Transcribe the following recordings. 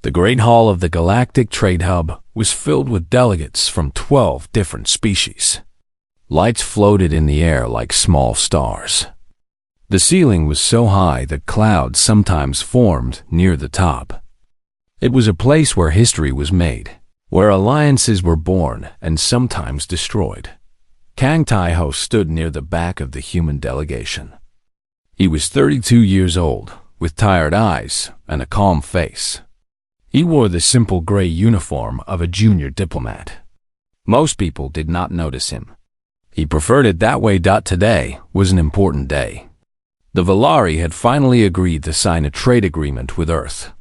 The Great Hall of the Galactic Trade Hub was filled with delegates from 12 different species. Lights floated in the air like small stars. The ceiling was so high that clouds sometimes formed near the top. It was a place where history was made, where alliances were born and sometimes destroyed. Kang Tai-ho stood near the back of the human delegation. He was 32 years old, with tired eyes and a calm face. He wore the simple gray uniform of a junior diplomat. Most people did not notice him. He preferred it that way. Today was an important day. The Valari had finally agreed to sign a trade agreement with Earth.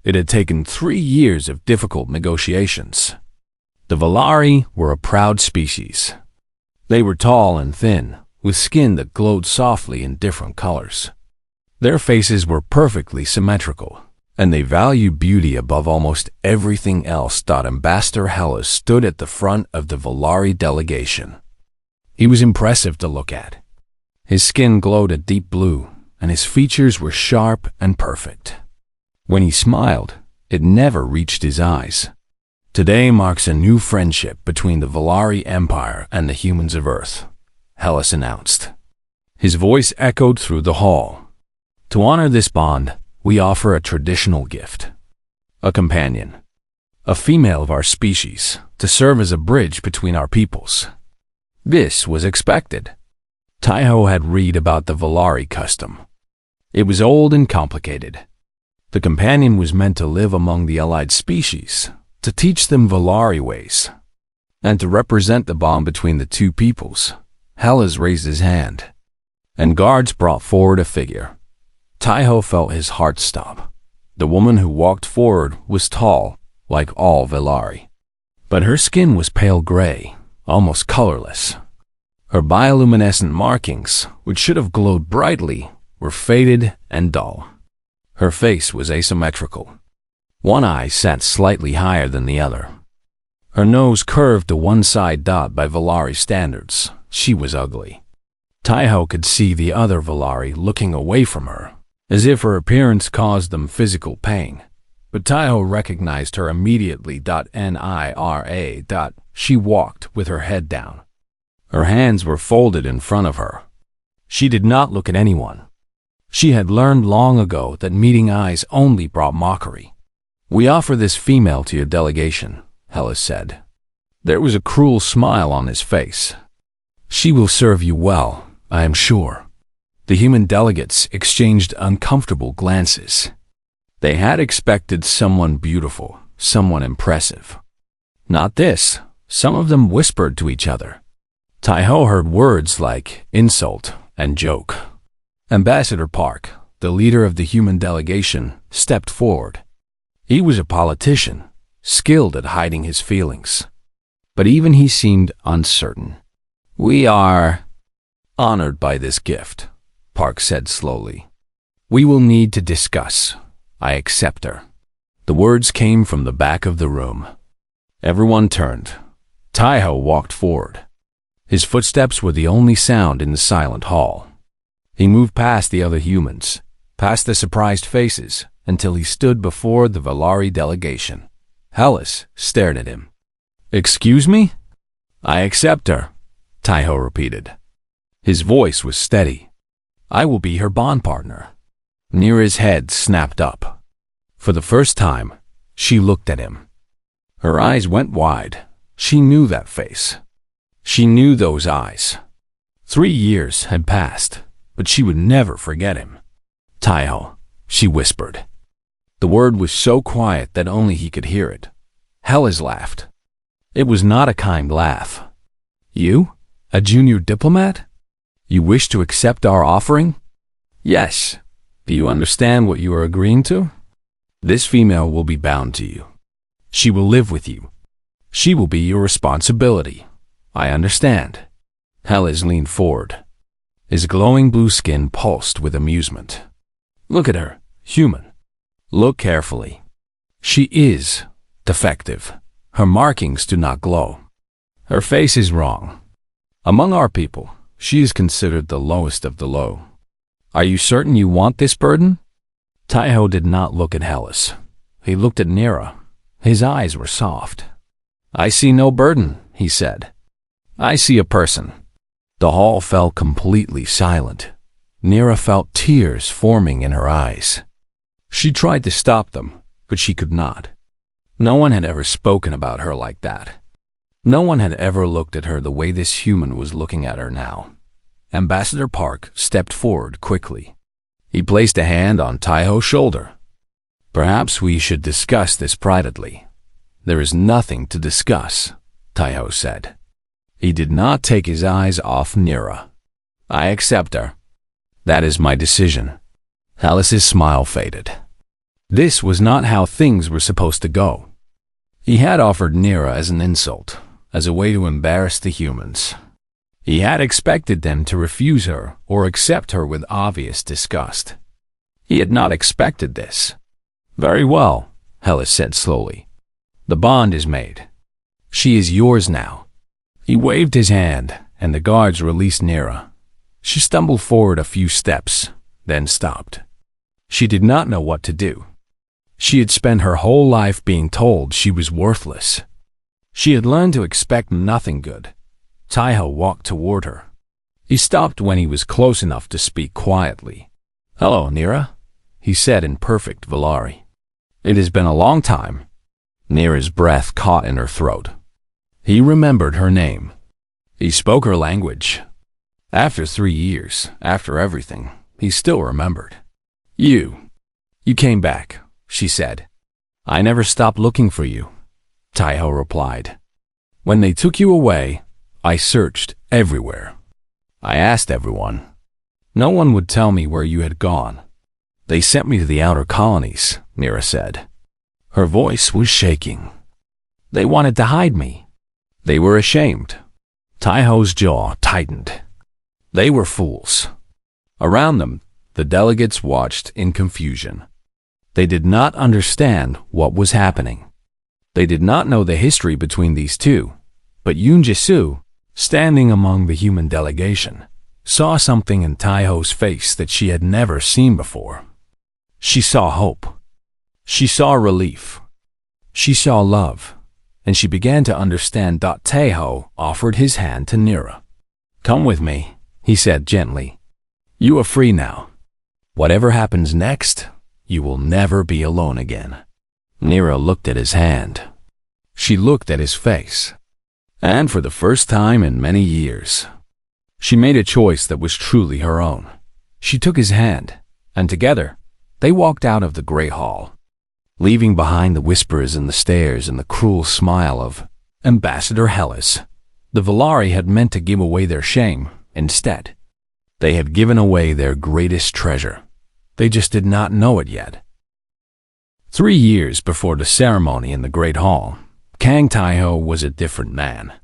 It had taken 3 years of difficult negotiations. The Valari were a proud species. They were tall and thin, with skin that glowed softly in different colors. Their faces were perfectly symmetrical, and they valued beauty above almost everything else. Ambassador Hellas stood at the front of the Valari delegation. He was impressive to look at. His skin glowed a deep blue, and his features were sharp and perfect. When he smiled, it never reached his eyes. Today marks a new friendship between the Valari Empire and the humans of Earth, Hellas announced. His voice echoed through the hall. To honor this bond, we offer a traditional gift. A companion. A female of our species, to serve as a bridge between our peoples. This was expected. Tai-ho had read about the Valari custom. It was old and complicated. The companion was meant to live among the allied species, to teach them Valari ways, and to represent the bond between the two peoples. Hellas raised his hand, and guards brought forward a figure. Tai-ho felt his heart stop. The woman who walked forward was tall, like all Valari, but her skin was pale gray, almost colorless. Her bioluminescent markings, which should have glowed brightly, were faded and dull. Her face was asymmetrical. One eye sat slightly higher than the other. Her nose curved to one side. By Valari standards, she was ugly. Tai-ho could see the other Valari looking away from her, as if her appearance caused them physical pain. But Tai-ho recognized her immediately. Nira. She walked with her head down. Her hands were folded in front of her. She did not look at anyone. She had learned long ago that meeting eyes only brought mockery. We offer this female to your delegation, Hellas said. There was a cruel smile on his face. She will serve you well, I am sure. The human delegates exchanged uncomfortable glances. They had expected someone beautiful, someone impressive. Not this. Some of them whispered to each other. Tai-ho heard words like insult and joke. Ambassador Park, the leader of the human delegation, stepped forward. He was a politician, skilled at hiding his feelings. But even he seemed uncertain. We are honored by this gift, Park said slowly. We will need to discuss. I accept her. The words came from the back of the room. Everyone turned. Tai-ho walked forward. His footsteps were the only sound in the silent hall. He moved past the other humans, past the surprised faces, until he stood before the Valari delegation. Hellas stared at him. Excuse me? I accept her, Tai-ho repeated. His voice was steady. I will be her bond partner. Nira's head snapped up. For the first time, she looked at him. Her eyes went wide. She knew that face. She knew those eyes. 3 years had passed, but she would never forget him. Tai-ho, she whispered. The word was so quiet that only he could hear it. Hellas laughed. It was not a kind laugh. You? A junior diplomat? You wish to accept our offering? Yes. Do you understand what you are agreeing to? This female will be bound to you. She will live with you. She will be your responsibility. I understand. Hellas leaned forward. His glowing blue skin pulsed with amusement. Look at her, human. Look carefully. She is defective. Her markings do not glow. Her face is wrong. Among our people, she is considered the lowest of the low. Are you certain you want this burden? Tai-ho did not look at Hellas. He looked at Nira. His eyes were soft. "I see no burden," he said. "I see a person." The hall fell completely silent. Nira felt tears forming in her eyes. She tried to stop them, but she could not. No one had ever spoken about her like that. No one had ever looked at her the way this human was looking at her now. Ambassador Park stepped forward quickly. He placed a hand on Taiho's shoulder. "Perhaps we should discuss this privately." "There is nothing to discuss," Taiho said. He did not take his eyes off Nira. "I accept her. That is my decision." Alice's smile faded. This was not how things were supposed to go. He had offered Nira as an insult, as a way to embarrass the humans. He had expected them to refuse her or accept her with obvious disgust. He had not expected this. "Very well," Hellas said slowly. "The bond is made. She is yours now." He waved his hand, and the guards released Nira. She stumbled forward a few steps, then stopped. She did not know what to do. She had spent her whole life being told she was worthless. She had learned to expect nothing good. Taiho walked toward her. He stopped when he was close enough to speak quietly. "Hello, Nira," he said in perfect Valari. "It has been a long time." Nira's breath caught in her throat. He remembered her name. He spoke her language. After 3 years, after everything, he still remembered. You came back," she said. "I never stopped looking for you," Taiho replied. "When they took you away, I searched everywhere. I asked everyone. No one would tell me where you had gone. They sent me to the outer colonies," Nira said. Her voice was shaking. "They wanted to hide me. They were ashamed." Taiho's jaw tightened. They were fools. Around them, the delegates watched in confusion. They did not understand what was happening. They did not know the history between these two, but Yoon Jisoo, standing among the human delegation, saw something in Taiho's face that she had never seen before. She saw hope. She saw relief. She saw love, and she began to understand. Taiho offered his hand to Nira. "Come with me," he said gently. "You are free now. Whatever happens next, you will never be alone again." Nira looked at his hand. She looked at his face. And for the first time in many years, she made a choice that was truly her own. She took his hand, and together, they walked out of the gray hall, leaving behind the whispers and the stares and the cruel smile of Ambassador Hellas. The Valari had meant to give away their shame. Instead, they had given away their greatest treasure. They just did not know it yet. 3 years before the ceremony in the Great Hall, Kang Taiho was a different man.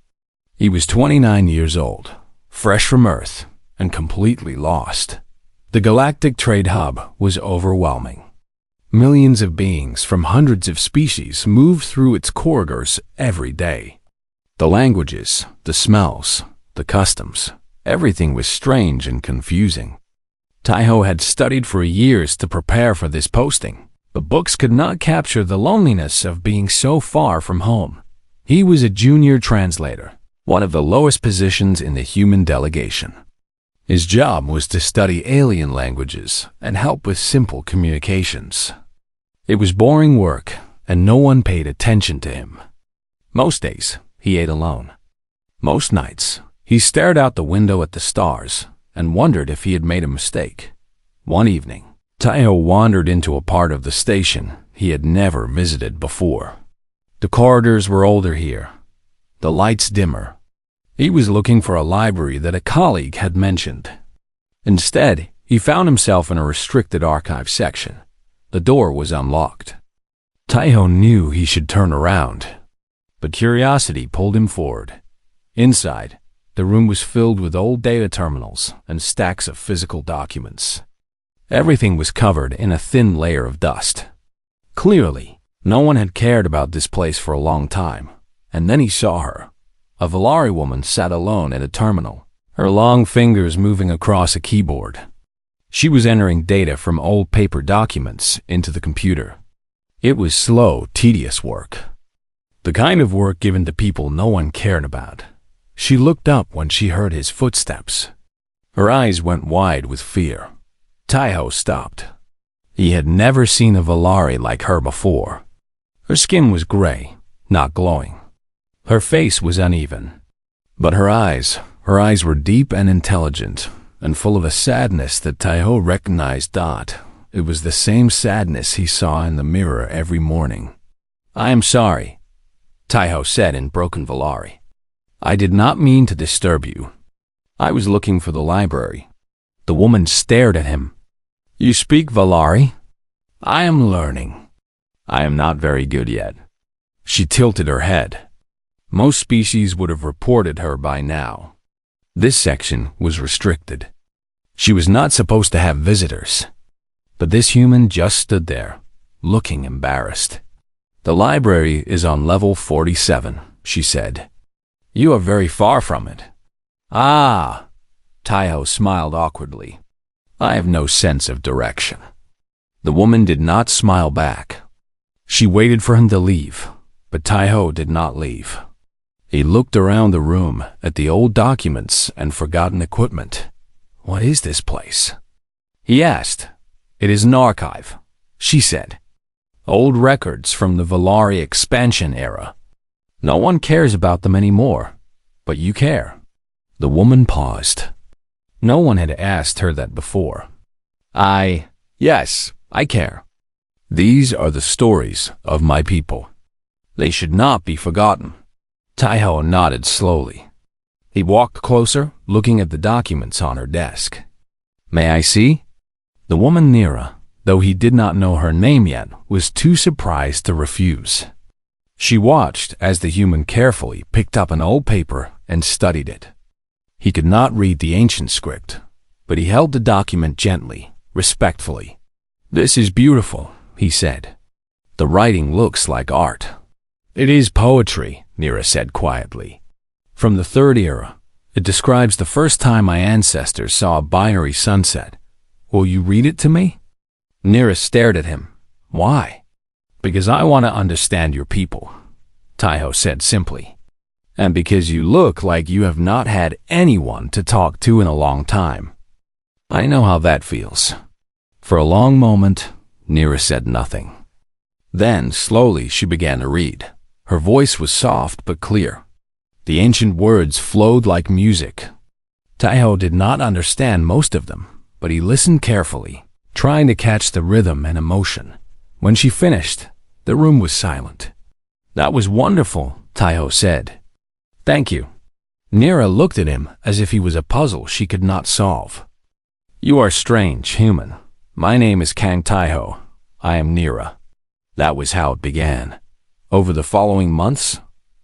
He was 29 years old, fresh from Earth, and completely lost. The galactic trade hub was overwhelming. Millions of beings from hundreds of species moved through its corridors every day. The languages, the smells, the customs, everything was strange and confusing. Taiho had studied for years to prepare for this posting. The books could not capture the loneliness of being so far from home. He was a junior translator, one of the lowest positions in the human delegation. His job was to study alien languages and help with simple communications. It was boring work, and no one paid attention to him. Most days, he ate alone. Most nights, he stared out the window at the stars and wondered if he had made a mistake. One evening, Taiho wandered into a part of the station he had never visited before. The corridors were older here, the lights dimmer. He was looking for a library that a colleague had mentioned. Instead, he found himself in a restricted archive section. The door was unlocked. Taiho knew he should turn around, but curiosity pulled him forward. Inside, the room was filled with old data terminals and stacks of physical documents. Everything was covered in a thin layer of dust. Clearly, no one had cared about this place for a long time. And then he saw her. A Valari woman sat alone at a terminal, her long fingers moving across a keyboard. She was entering data from old paper documents into the computer. It was slow, tedious work. The kind of work given to people no one cared about. She looked up when she heard his footsteps. Her eyes went wide with fear. Taiho stopped. He had never seen a Valari like her before. Her skin was gray, not glowing. Her face was uneven. But her eyes were deep and intelligent, and full of a sadness that Taiho recognized. It was the same sadness he saw in the mirror every morning. "I am sorry," Taiho said in broken Valari. "I did not mean to disturb you. I was looking for the library." The woman stared at him. "You speak Valari?" "I am learning. I am not very good yet." She tilted her head. Most species would have reported her by now. This section was restricted. She was not supposed to have visitors. But this human just stood there, looking embarrassed. "The library is on level 47, she said. "You are very far from it." "Ah," Taiho smiled awkwardly. "I have no sense of direction." The woman did not smile back. She waited for him to leave, but Taiho did not leave. He looked around the room at the old documents and forgotten equipment. "What is this place?" he asked. "It is an archive," she said. "Old records from the Valari expansion era. No one cares about them anymore, but you care." The woman paused. No one had asked her that before. Yes, I care. These are the stories of my people. They should not be forgotten." Taiho nodded slowly. He walked closer, looking at the documents on her desk. "May I see?" The woman Nira, though he did not know her name yet, was too surprised to refuse. She watched as the human carefully picked up an old paper and studied it. He could not read the ancient script, but he held the document gently, respectfully. "This is beautiful," he said. "The writing looks like art." "It is poetry," Nira said quietly. "From the third era. It describes the first time my ancestors saw a binary sunset. Will you read it to me?" Nira stared at him. "Why?" "Because I want to understand your people," Taiho said simply. "And because you look like you have not had anyone to talk to in a long time. I know how that feels." For a long moment, Nira said nothing. Then, slowly, she began to read. Her voice was soft but clear. The ancient words flowed like music. Taiho did not understand most of them, but he listened carefully, trying to catch the rhythm and emotion. When she finished, the room was silent. "That was wonderful," Taiho said. "Thank you." Nira looked at him as if he was a puzzle she could not solve. "You are strange, human. My name is Kang Taiho. I am Nira." That was how it began. Over the following months,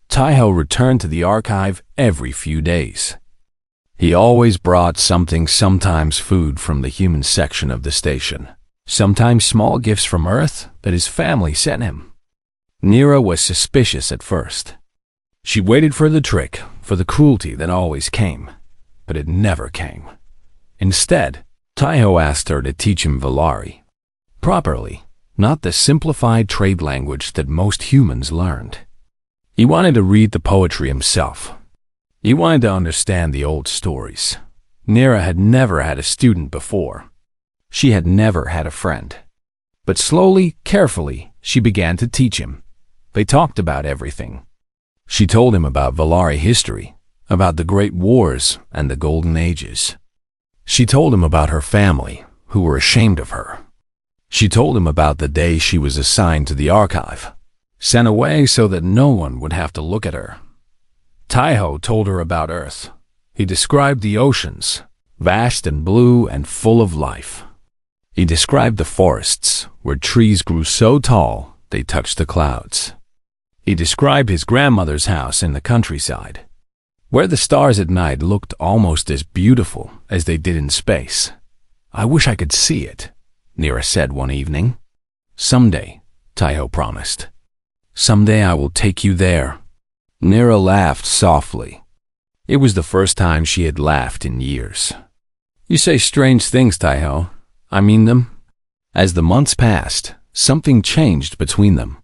Taiho returned to the archive every few days. He always brought something, sometimes food from the human section of the station, sometimes small gifts from Earth that his family sent him. Nira was suspicious at first. She waited for the trick, for the cruelty that always came, but it never came. Instead, Taiho asked her to teach him Valari. Properly, not the simplified trade language that most humans learned. He wanted to read the poetry himself. He wanted to understand the old stories. Nira had never had a student before. She had never had a friend. But slowly, carefully, she began to teach him. They talked about everything. She told him about Valari history, about the Great Wars and the Golden Ages. She told him about her family, who were ashamed of her. She told him about the day she was assigned to the archive, sent away so that no one would have to look at her. Taiho told her about Earth. He described the oceans, vast and blue and full of life. He described the forests, where trees grew so tall they touched the clouds. He described his grandmother's house in the countryside, where the stars at night looked almost as beautiful as they did in space. "I wish I could see it," Nira said one evening. "Someday," Taiho promised. "Someday I will take you there." Nira laughed softly. It was the first time she had laughed in years. "You say strange things, Taiho. I mean them." As the months passed, something changed between them.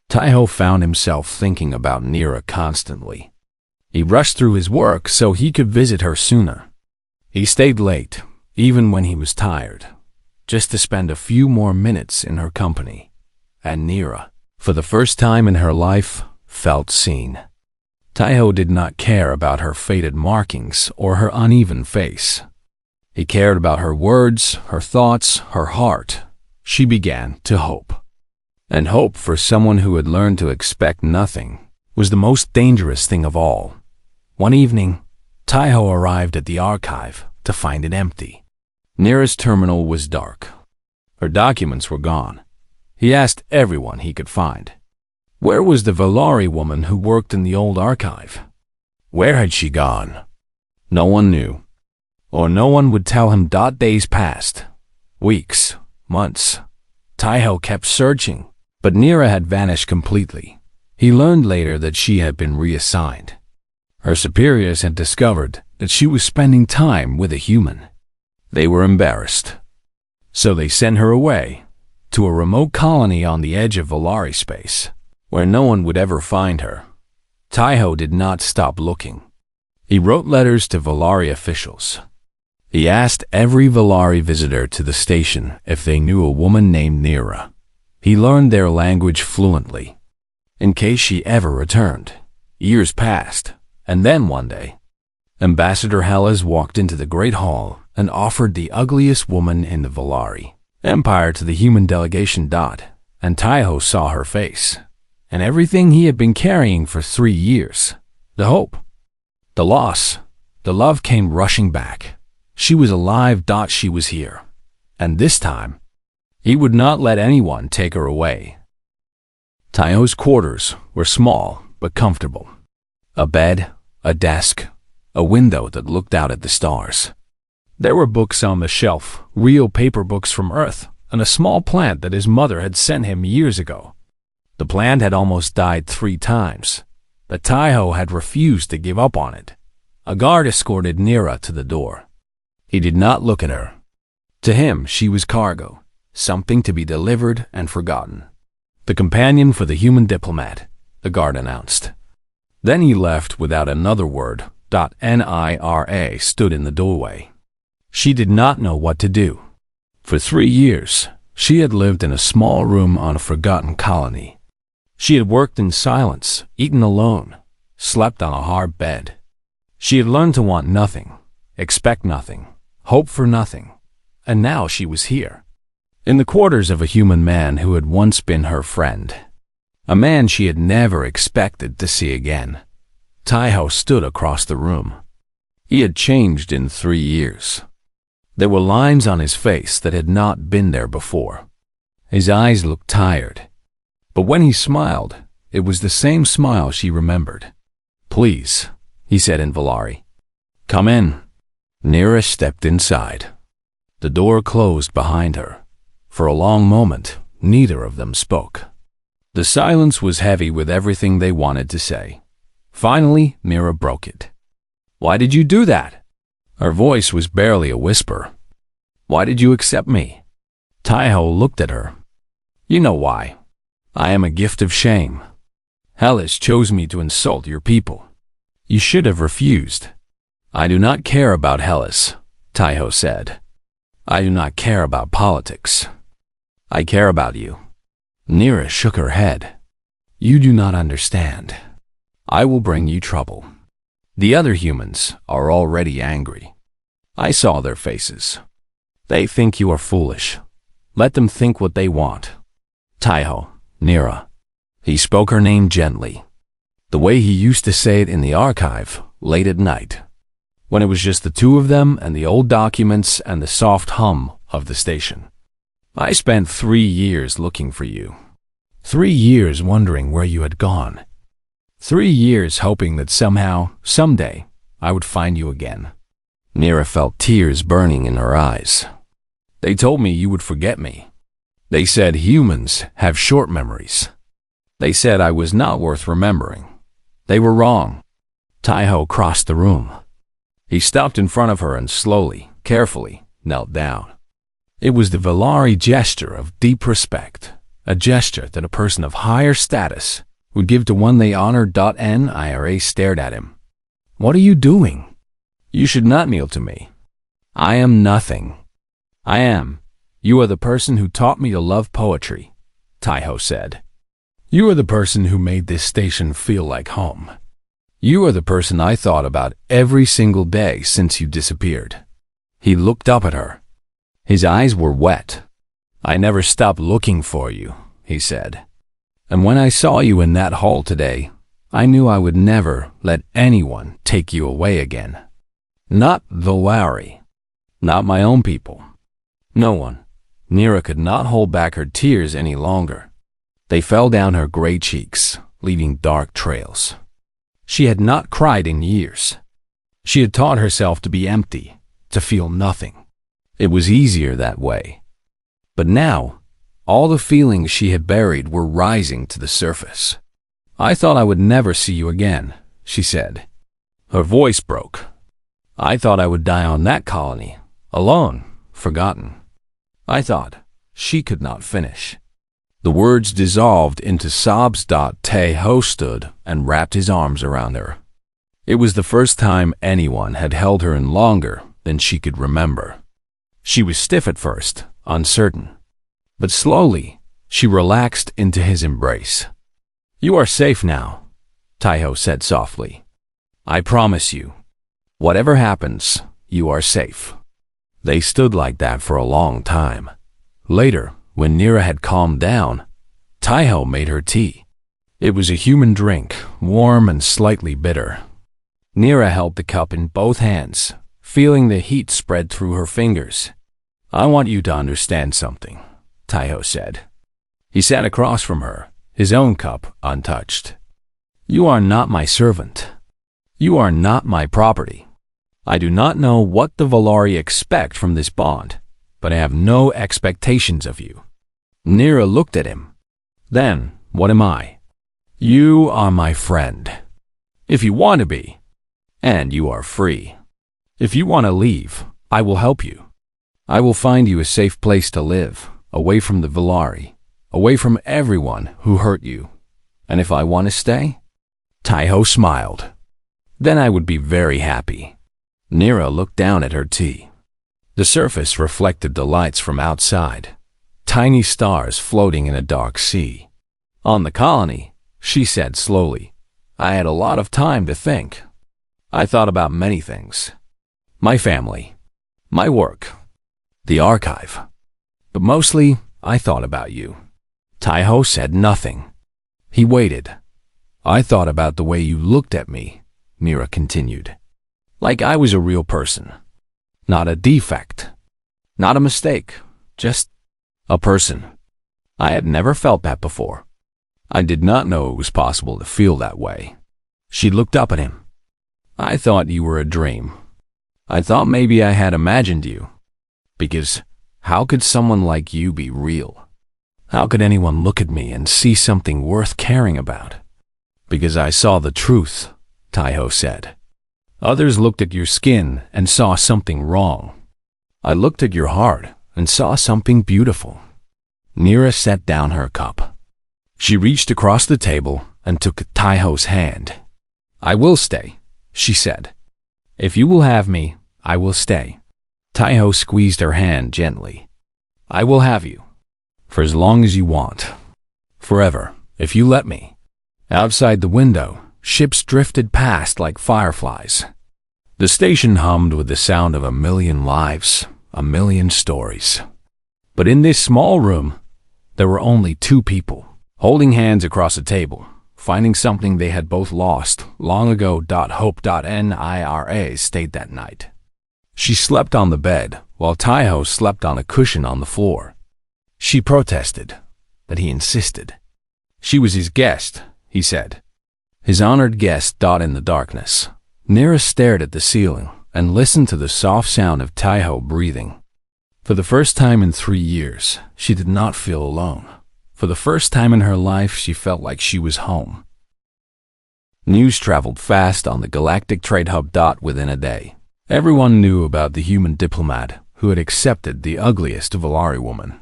Taiho found himself thinking about Nira constantly. He rushed through his work so he could visit her sooner. He stayed late, even when he was tired, just to spend a few more minutes in her company. And Nira, for the first time in her life, felt seen. Taiho did not care about her faded markings or her uneven face. He cared about her words, her thoughts, her heart. She began to hope. And hope for someone who had learned to expect nothing was the most dangerous thing of all. One evening, Taiho arrived at the archive to find it empty. Nira's terminal was dark. Her documents were gone. He asked everyone he could find. Where was the Valari woman who worked in the old archive? Where had she gone? No one knew. Or no one would tell him. Days passed. Weeks. Months. Taiho kept searching, but Nira had vanished completely. He learned later that she had been reassigned. Her superiors had discovered that she was spending time with a human. They were embarrassed. So they sent her away to a remote colony on the edge of Valari space, where no one would ever find her. Taiho did not stop looking. He wrote letters to Valari officials. He asked every Valari visitor to the station if they knew a woman named Nira. He learned their language fluently, in case she ever returned. Years passed, and then one day, Ambassador Hellas walked into the Great Hall and offered the ugliest woman in the Valari Empire to the human delegation. And Taiho saw her face, and everything he had been carrying for 3 years. The hope, the loss, the love came rushing back. She was alive. She was here. And this time, he would not let anyone take her away. Taiho's quarters were small but comfortable. A bed, a desk, a window that looked out at the stars. There were books on the shelf, real paper books from Earth, and a small plant that his mother had sent him years ago. The plant had almost died 3 times, but Taiho had refused to give up on it. A guard escorted Nira to the door. He did not look at her. To him, she was cargo, something to be delivered and forgotten. The companion for the human diplomat, the guard announced. Then he left without another word. Nira stood in the doorway. She did not know what to do. For 3 years, she had lived in a small room on a forgotten colony. She had worked in silence, eaten alone, slept on a hard bed. She had learned to want nothing, expect nothing, hope for nothing, and now she was here, in the quarters of a human man who had once been her friend, a man she had never expected to see again. Taiho stood across the room. He had changed in 3 years. There were lines on his face that had not been there before. His eyes looked tired, but when he smiled, it was the same smile she remembered. "Please," he said in Valari. "Come in." Nira stepped inside. The door closed behind her. For a long moment, neither of them spoke. The silence was heavy with everything they wanted to say. Finally, Nira broke it. "Why did you do that?" Her voice was barely a whisper. "Why did you accept me?" Taiho looked at her. "You know why. I am a gift of shame. Hellas chose me to insult your people. You should have refused." "I do not care about Hellas," Taiho said. "I do not care about politics. I care about you." Nira shook her head. "You do not understand. I will bring you trouble. The other humans are already angry. I saw their faces. They think you are foolish. Let them think what they want." "Taiho, Nira." He spoke her name gently, the way he used to say it in the archive late at night, when it was just the two of them and the old documents and the soft hum of the station. "I spent 3 years looking for you. 3 years wondering where you had gone. 3 years hoping that somehow, someday, I would find you again." Nira felt tears burning in her eyes. "They told me you would forget me. They said humans have short memories. They said I was not worth remembering. They were wrong." Taiho crossed the room. He stopped in front of her and slowly, carefully, knelt down. It was the Valari gesture of deep respect, a gesture that a person of higher status would give to one they honored. Nira stared at him. What are you doing? You should not kneel to me. I am nothing. I am. You are the person who taught me to love poetry, Taiho said. You are the person who made this station feel like home. You are the person I thought about every single day since you disappeared. He looked up at her. His eyes were wet. I never stopped looking for you, he said. And when I saw you in that hall today, I knew I would never let anyone take you away again. Not the Lowry. Not my own people. No one. Nira could not hold back her tears any longer. They fell down her gray cheeks, leaving dark trails. She had not cried in years. She had taught herself to be empty, to feel nothing. It was easier that way. But now, all the feelings she had buried were rising to the surface. I thought I would never see you again, she said. Her voice broke. I thought I would die on that colony, alone, forgotten. I thought she could not finish. The words dissolved into sobs. Taiho stood and wrapped his arms around her. It was the first time anyone had held her in longer than she could remember. She was stiff at first, uncertain. But slowly, she relaxed into his embrace. You are safe now, Taiho said softly. I promise you. Whatever happens, you are safe. They stood like that for a long time. Later, when Nira had calmed down, Taiho made her tea. It was a human drink, warm and slightly bitter. Nira held the cup in both hands, feeling the heat spread through her fingers. I want you to understand something, Taiho said. He sat across from her, his own cup untouched. You are not my servant. You are not my property. I do not know what the Valari expect from this bond, but I have no expectations of you. Nira looked at him. Then, what am I? You are my friend. If you want to be, and you are free. If you want to leave, I will help you. I will find you a safe place to live, away from the Valari, away from everyone who hurt you. And if I want to stay? Taiho smiled. Then I would be very happy. Nira looked down at her tea. The surface reflected the lights from outside, tiny stars floating in a dark sea. On the colony, she said slowly, I had a lot of time to think. I thought about many things. My family, my work, the archive. But mostly, I thought about you. Taiho said nothing. He waited. I thought about the way you looked at me, Nira continued. Like I was a real person. Not a defect. Not a mistake. Just a person. I had never felt that before. I did not know it was possible to feel that way. She looked up at him. I thought you were a dream. I thought maybe I had imagined you. Because how could someone like you be real? How could anyone look at me and see something worth caring about? Because I saw the truth, Taiho said. Others looked at your skin and saw something wrong. I looked at your heart and saw something beautiful. Nira set down her cup. She reached across the table and took Taiho's hand. I will stay, she said. If you will have me, I will stay. Taiho squeezed her hand gently. I will have you. For as long as you want. Forever, if you let me. Outside the window, ships drifted past like fireflies. The station hummed with the sound of a million lives, a million stories. But in this small room, there were only two people, holding hands across a table, finding something they had both lost long ago. Hope Nira stayed that night. She slept on the bed, while Taiho slept on a cushion on the floor. She protested, but he insisted. She was his guest, he said. His honored guest. In the darkness, Nira stared at the ceiling and listened to the soft sound of Taiho breathing. For the first time in 3 years, she did not feel alone. For the first time in her life, she felt like she was home. News traveled fast on the Galactic Trade Hub. Within a day, everyone knew about the human diplomat who had accepted the ugliest Valari woman.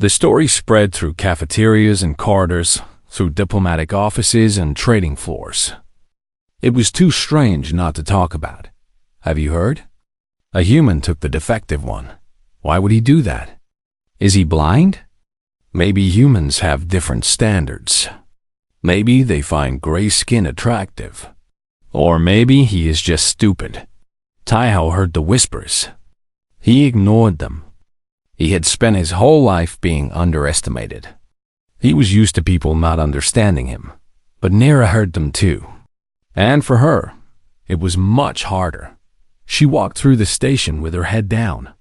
The story spread through cafeterias and corridors, through diplomatic offices and trading floors. It was too strange not to talk about. Have you heard? A human took the defective one. Why would he do that? Is he blind? Maybe humans have different standards. Maybe they find gray skin attractive. Or maybe he is just stupid. Taiho heard the whispers. He ignored them. He had spent his whole life being underestimated. He was used to people not understanding him, but Nira heard them too. And for her, it was much harder. She walked through the station with her head down,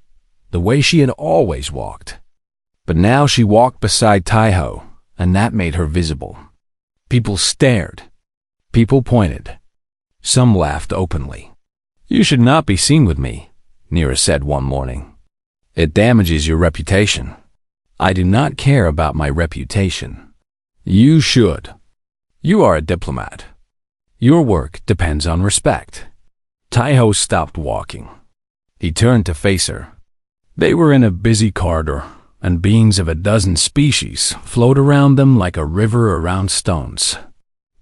the way she had always walked. But now she walked beside Taiho, and that made her visible. People stared. People pointed. Some laughed openly. "You should not be seen with me," Nira said one morning. "It damages your reputation." "I do not care about my reputation." "You should. You are a diplomat. Your work depends on respect." Taiho stopped walking. He turned to face her. They were in a busy corridor, and beings of a dozen species flowed around them like a river around stones.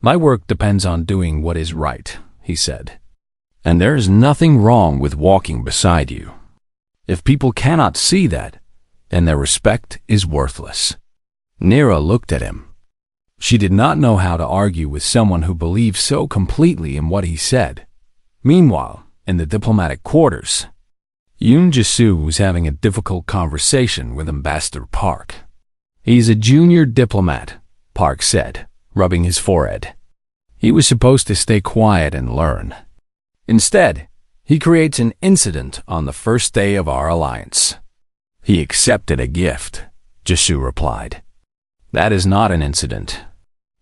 "My work depends on doing what is right," he said. "And there is nothing wrong with walking beside you. If people cannot see that, then their respect is worthless." Nira looked at him. She did not know how to argue with someone who believed so completely in what he said. Meanwhile, in the diplomatic quarters, Yoon Jisoo was having a difficult conversation with Ambassador Park. "He's a junior diplomat," Park said, rubbing his forehead. "He was supposed to stay quiet and learn. Instead, he creates an incident on the first day of our alliance." "He accepted a gift," Jisoo replied. "That is not an incident.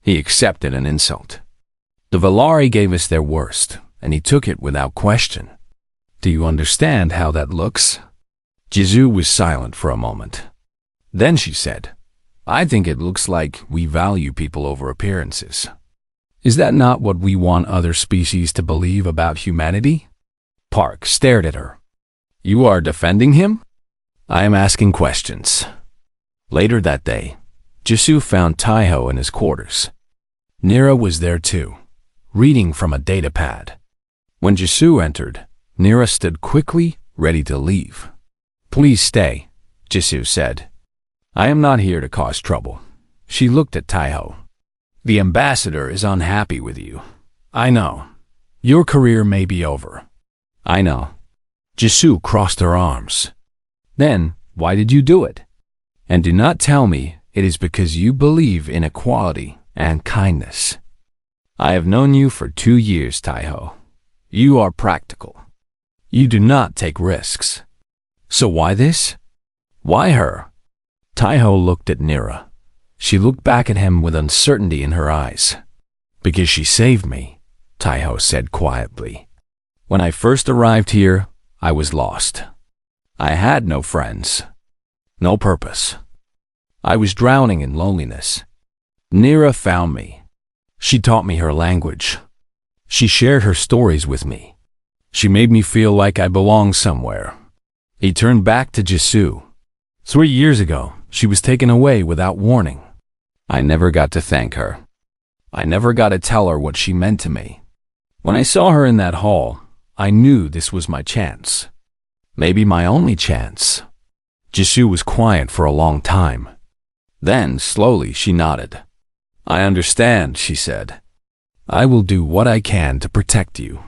He accepted an insult. The Valari gave us their worst, and he took it without question. Do you understand how that looks?" Jisoo was silent for a moment. Then she said, "I think it looks like we value people over appearances. Is that not what we want other species to believe about humanity?" Park stared at her. "You are defending him?" "I am asking questions." Later that day, Jisoo found Taiho in his quarters. Nira was there too, reading from a datapad. When Jisoo entered, Nira stood quickly, ready to leave. "Please stay," Jisoo said. "I am not here to cause trouble." She looked at Taiho. "The ambassador is unhappy with you. I know. Your career may be over." "I know." Jisoo crossed her arms. "Then, why did you do it? And do not tell me it is because you believe in equality and kindness. I have known you for 2 years, Taiho. You are practical. You do not take risks. So why this? Why her?" Taiho looked at Nira. She looked back at him with uncertainty in her eyes. "Because she saved me," Taiho said quietly. "When I first arrived here, I was lost. I had no friends, no purpose. I was drowning in loneliness. Nira found me. She taught me her language. She shared her stories with me. She made me feel like I belonged somewhere." He turned back to Jisoo. 3 years ago, she was taken away without warning. I never got to thank her. I never got to tell her what she meant to me. When I saw her in that hall, I knew this was my chance. Maybe my only chance. Jisoo was quiet for a long time. Then, slowly, she nodded. "I understand," she said. "I will do what I can to protect you.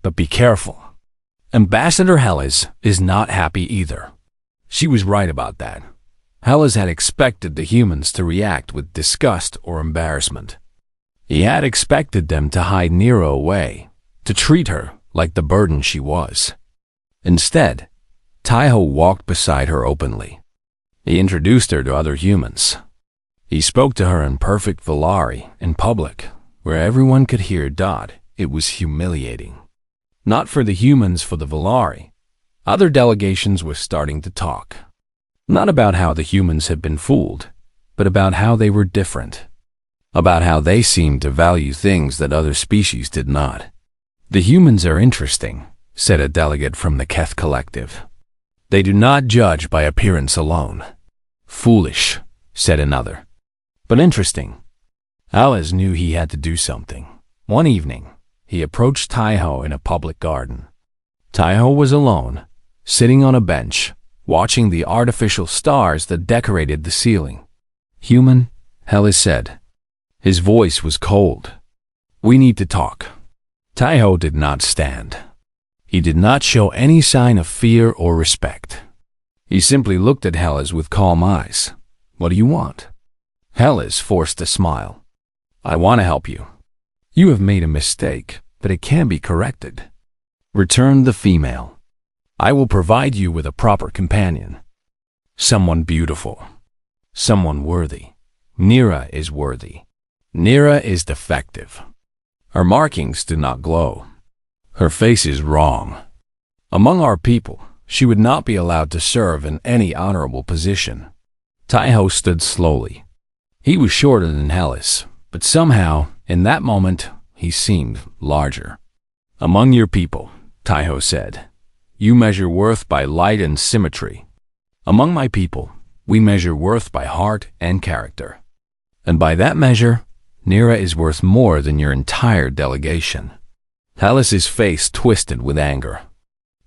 But be careful. Ambassador Hellas is not happy either." She was right about that. Hellas had expected the humans to react with disgust or embarrassment. He had expected them to hide Nira away, to treat her like the burden she was. Instead, Taiho walked beside her openly. He introduced her to other humans. He spoke to her in perfect Valari in public, where everyone could hear. It was humiliating. Not for the humans, for the Valari. Other delegations were starting to talk. Not about how the humans had been fooled, but about how they were different. About how they seemed to value things that other species did not. "The humans are interesting," said a delegate from the Keth Collective. "They do not judge by appearance alone. Foolish, said another. But interesting. Alice knew he had to do something. One evening, he approached Taiho in a public garden. Taiho was alone, sitting on a bench, watching the artificial stars that decorated the ceiling. Human, Alice said. His voice was cold. We need to talk. Taiho did not stand. He did not show any sign of fear or respect. He simply looked at Hellas with calm eyes. What do you want? Hellas forced a smile. I want to help you. You have made a mistake, but it can be corrected. Returned the female. I will provide you with a proper companion. Someone beautiful. Someone worthy. Nira is worthy. Nira is defective. Her markings do not glow. Her face is wrong. Among our people, she would not be allowed to serve in any honorable position. Taiho stood slowly. He was shorter than Hellas, but somehow, in that moment, he seemed larger. Among your people, Taiho said, you measure worth by light and symmetry. Among my people, we measure worth by heart and character. And by that measure, Nira is worth more than your entire delegation. Hellas's face twisted with anger.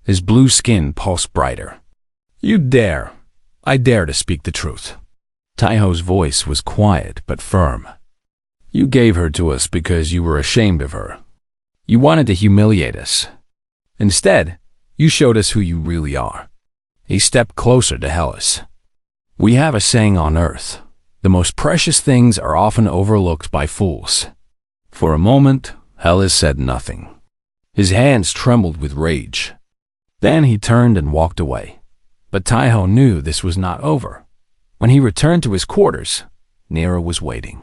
His blue skin pulsed brighter. You dare. I dare to speak the truth. Taiho's voice was quiet but firm. You gave her to us because you were ashamed of her. You wanted to humiliate us. Instead, you showed us who you really are. He stepped closer to Hellas. We have a saying on Earth. The most precious things are often overlooked by fools. For a moment, Hellas said nothing. His hands trembled with rage. Then he turned and walked away. But Taiho knew this was not over. When he returned to his quarters, Nira was waiting.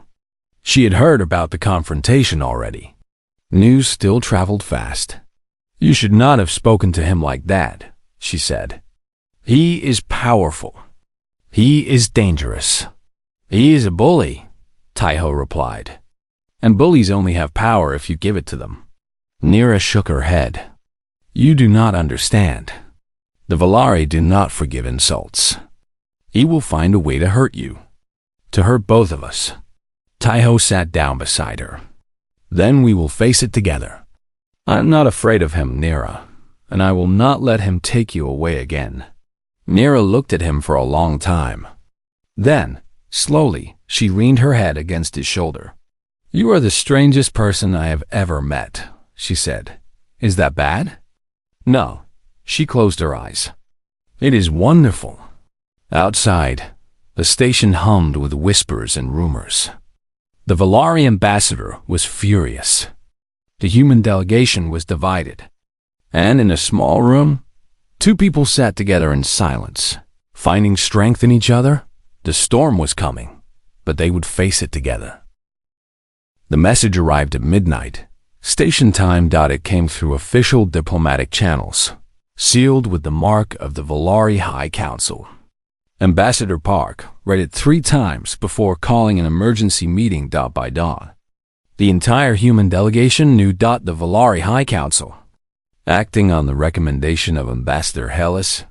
She had heard about the confrontation already. News still traveled fast. You should not have spoken to him like that, she said. He is powerful. He is dangerous. He is a bully, Taiho replied. And bullies only have power if you give it to them. Nira shook her head. You do not understand. The Valari do not forgive insults. He will find a way to hurt you. To hurt both of us. Taiho sat down beside her. Then we will face it together. I am not afraid of him, Nira, and I will not let him take you away again. Nira looked at him for a long time. Then, slowly, she leaned her head against his shoulder. You are the strangest person I have ever met, she said. Is that bad? No. She closed her eyes. It is wonderful. Outside, the station hummed with whispers and rumors. The Valari ambassador was furious. The human delegation was divided. And in a small room, two people sat together in silence, finding strength in each other. The storm was coming, but they would face it together. The message arrived at midnight. Station time. It came through official diplomatic channels, sealed with the mark of the Valari High Council. Ambassador Park read it 3 times before calling an emergency meeting. By dawn, the entire human delegation knew. The Valari High Council, acting on the recommendation of Ambassador Hellas,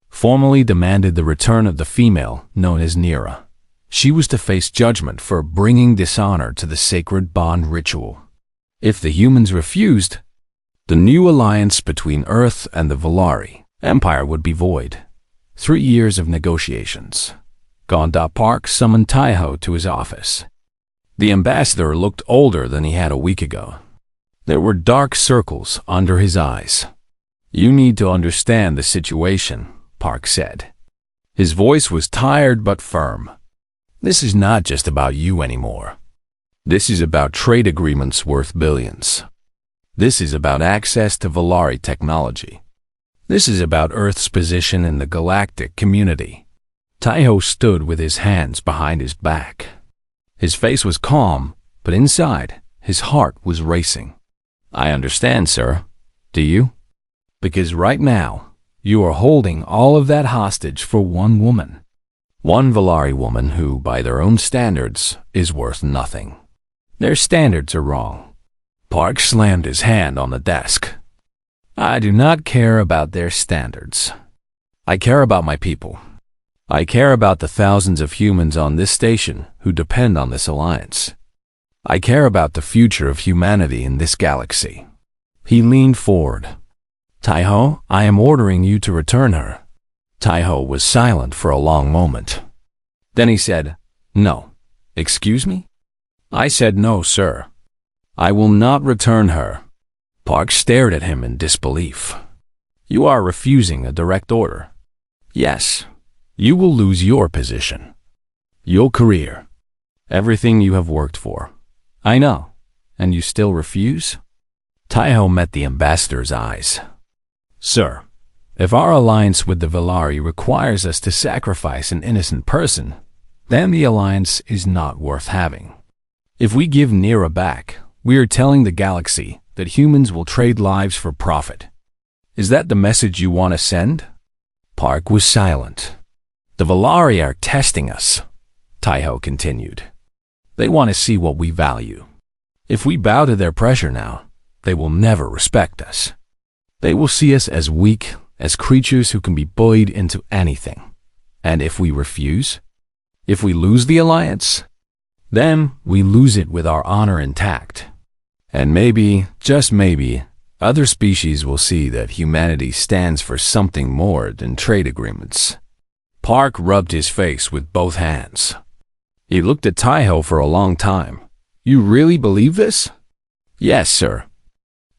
formally demanded the return of the female known as Nira. She was to face judgment for bringing dishonor to the sacred bond ritual. If the humans refused, the new alliance between Earth and the Valari Empire would be void. 3 years of negotiations. Gonda Park summoned Taiho to his office. The ambassador looked older than he had a week ago. There were dark circles under his eyes. You need to understand the situation, Park said. His voice was tired but firm. This is not just about you anymore. This is about trade agreements worth billions. This is about access to Valari technology. This is about Earth's position in the galactic community. Taiho stood with his hands behind his back. His face was calm, but inside, his heart was racing. I understand, sir. Do you? Because right now, you are holding all of that hostage for one woman. One Valari woman who, by their own standards, is worth nothing. Their standards are wrong. Park slammed his hand on the desk. I do not care about their standards. I care about my people. I care about the thousands of humans on this station who depend on this alliance. I care about the future of humanity in this galaxy." He leaned forward. "Taiho, I am ordering you to return her." Taiho was silent for a long moment. Then he said, "No." "Excuse me?" I said, "No, sir. I will not return her." Park stared at him in disbelief. "You are refusing a direct order." "Yes. You will lose your position, your career, everything you have worked for." "I know. And you still refuse?" Taiho met the ambassador's eyes. "Sir, if our alliance with the Velari requires us to sacrifice an innocent person, then the alliance is not worth having. If we give Nira back, we are telling the galaxy that humans will trade lives for profit. Is that the message you want to send?" Park was silent. "The Velari are testing us," Taiho continued. "They want to see what we value. If we bow to their pressure now, they will never respect us. They will see us as weak, as creatures who can be bullied into anything. And if we refuse, if we lose the alliance, then we lose it with our honor intact. And maybe, just maybe, other species will see that humanity stands for something more than trade agreements." Park rubbed his face with both hands. He looked at Taiho for a long time. "You really believe this?" "Yes, sir.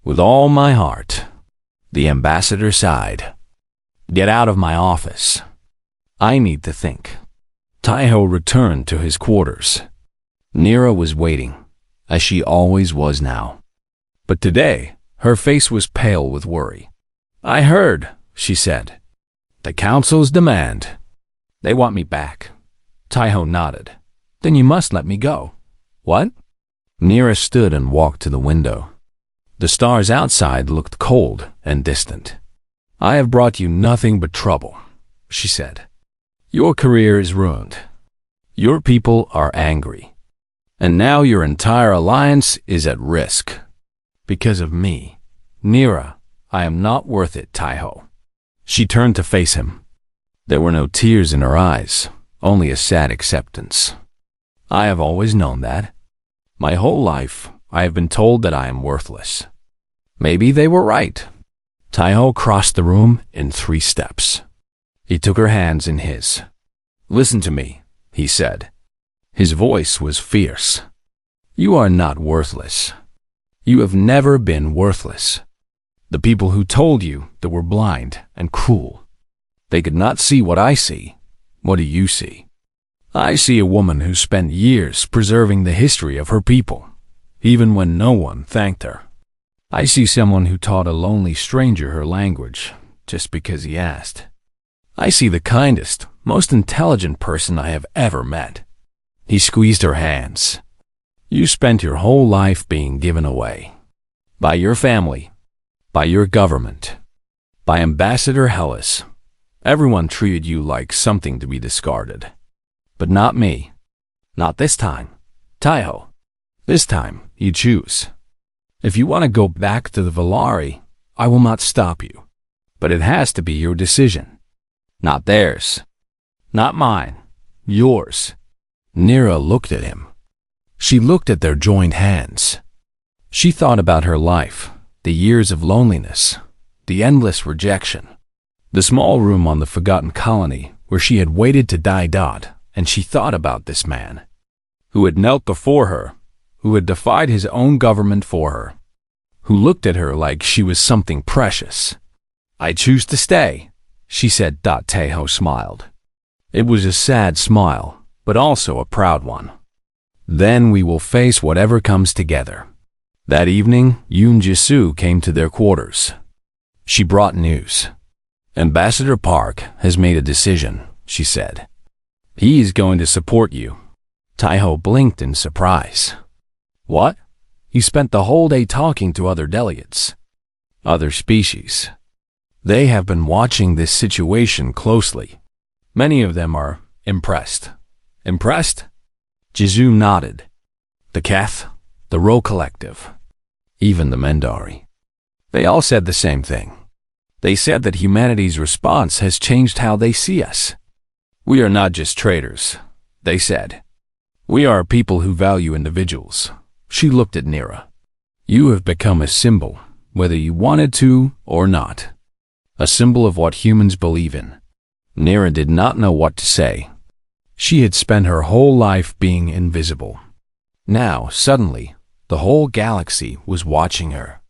With all my heart." The ambassador sighed. "Get out of my office. I need to think." Taiho returned to his quarters. Nira was waiting, as she always was now. But today, her face was pale with worry. "I heard," she said. "The council's demand. They want me back." Taiho nodded. "Then you must let me go." "What?" Nira stood and walked to the window. The stars outside looked cold and distant. "I have brought you nothing but trouble," she said. "Your career is ruined. Your people are angry. And now your entire alliance is at risk. Because of me. Nira, I am not worth it, Taiho." She turned to face him. There were no tears in her eyes, only a sad acceptance. "I have always known that. My whole life, I have been told that I am worthless. Maybe they were right." Taiho crossed the room in 3 steps. He took her hands in his. "Listen to me," he said. His voice was fierce. "You are not worthless. You have never been worthless. The people who told you that were blind and cruel. They could not see what I see. What do you see? I see a woman who spent years preserving the history of her people, even when no one thanked her. I see someone who taught a lonely stranger her language, just because he asked. I see the kindest, most intelligent person I have ever met." He squeezed her hands. "You spent your whole life being given away. By your family, by your government, by Ambassador Hellas. Everyone treated you like something to be discarded. But not me. Not this time. Taiho. This time, you choose. If you want to go back to the Velari, I will not stop you. But it has to be your decision. Not theirs. Not mine. Yours." Nira looked at him. She looked at their joined hands. She thought about her life, the years of loneliness, the endless rejection, the small room on the forgotten colony where she had waited to die. And she thought about this man, who had knelt before her, who had defied his own government for her, who looked at her like she was something precious. "I choose to stay," she said. Taiho smiled. It was a sad smile, but also a proud one. "Then we will face whatever comes together." That evening, Yoon Jisoo came to their quarters. She brought news. "Ambassador Park has made a decision," she said. "He is going to support you." Taiho blinked in surprise. "What?" He spent the whole day talking to other delegates. Other species. They have been watching this situation closely. Many of them are impressed. Impressed? Jisoo nodded. The Keth, the Ro Collective, even the Mendari. They all said the same thing. They said that humanity's response has changed how they see us. We are not just traders, they said. We are people who value individuals. She looked at Nira. You have become a symbol, whether you wanted to or not. A symbol of what humans believe in. Nira did not know what to say. She had spent her whole life being invisible. Now, suddenly, the whole galaxy was watching her.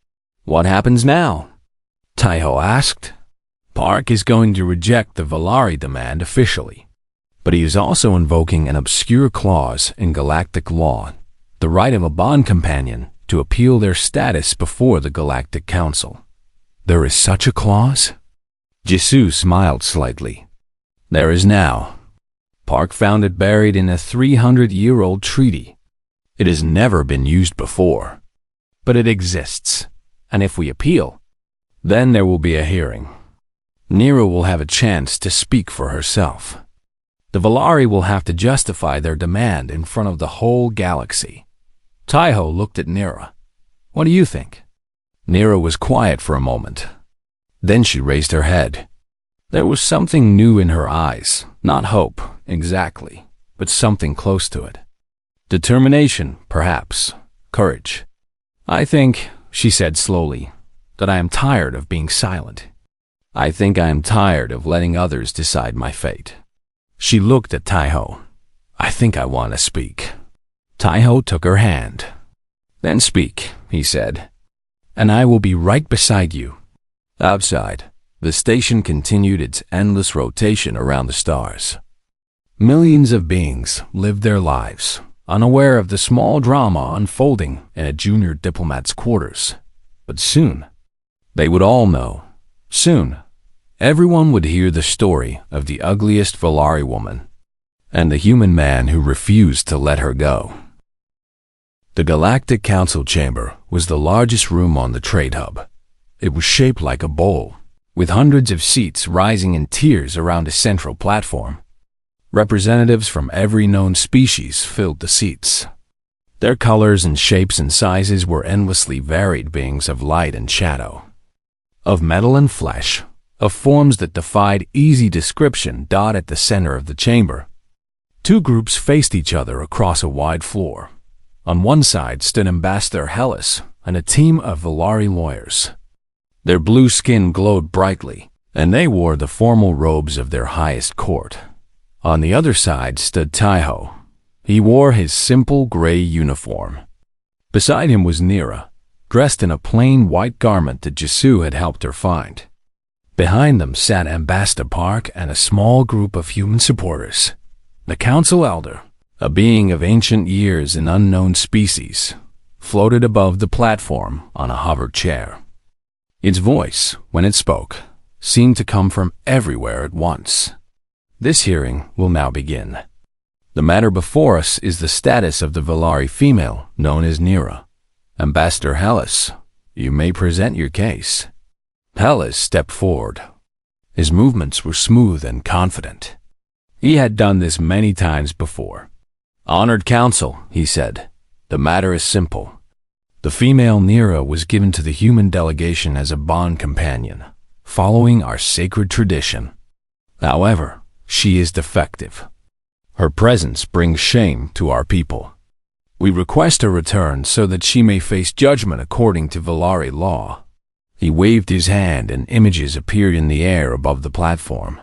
What happens now? Taiho asked. Park is going to reject the Valari demand officially, but he is also invoking an obscure clause in galactic law, the right of a bond companion to appeal their status before the Galactic Council. There is such a clause? Jisoo smiled slightly. There is now. Park found it buried in a 300-year-old treaty. It has never been used before, but it exists, and if we appeal, then there will be a hearing. Nira will have a chance to speak for herself. The Valari will have to justify their demand in front of the whole galaxy. Taiho looked at Nira. What do you think? Nira was quiet for a moment. Then she raised her head. There was something new in her eyes, not hope, exactly, but something close to it. Determination, perhaps. Courage. I think, she said slowly, that I am tired of being silent. I think I am tired of letting others decide my fate. She looked at Taiho. I think I want to speak. Taiho took her hand. Then speak, he said, and I will be right beside you. Outside, the station continued its endless rotation around the stars. Millions of beings lived their lives, unaware of the small drama unfolding in a junior diplomat's quarters. But soon, they would all know. Soon, everyone would hear the story of the ugliest Valari woman and the human man who refused to let her go. The Galactic Council chamber was the largest room on the trade hub. It was shaped like a bowl, with hundreds of seats rising in tiers around a central platform. Representatives from every known species filled the seats. Their colors and shapes and sizes were endlessly varied beings of light and shadow, of metal and flesh, of forms that defied easy description. At the center of the chamber, two groups faced each other across a wide floor. On one side stood Ambassador Hellas and a team of Valari lawyers. Their blue skin glowed brightly, and they wore the formal robes of their highest court. On the other side stood Taiho. He wore his simple gray uniform. Beside him was Nira, dressed in a plain white garment that Jisoo had helped her find. Behind them sat Ambassador Park and a small group of human supporters. The Council Elder, a being of ancient years and unknown species, floated above the platform on a hovered chair. Its voice, when it spoke, seemed to come from everywhere at once. This hearing will now begin. The matter before us is the status of the Valari female known as Nira. Ambassador Hellas, you may present your case. Hellas stepped forward. His movements were smooth and confident. He had done this many times before. Honored Council, he said, the matter is simple. The female Nira was given to the human delegation as a bond companion, following our sacred tradition. However, she is defective. Her presence brings shame to our people. We request her return so that she may face judgment according to Valari law. He waved his hand and images appeared in the air above the platform.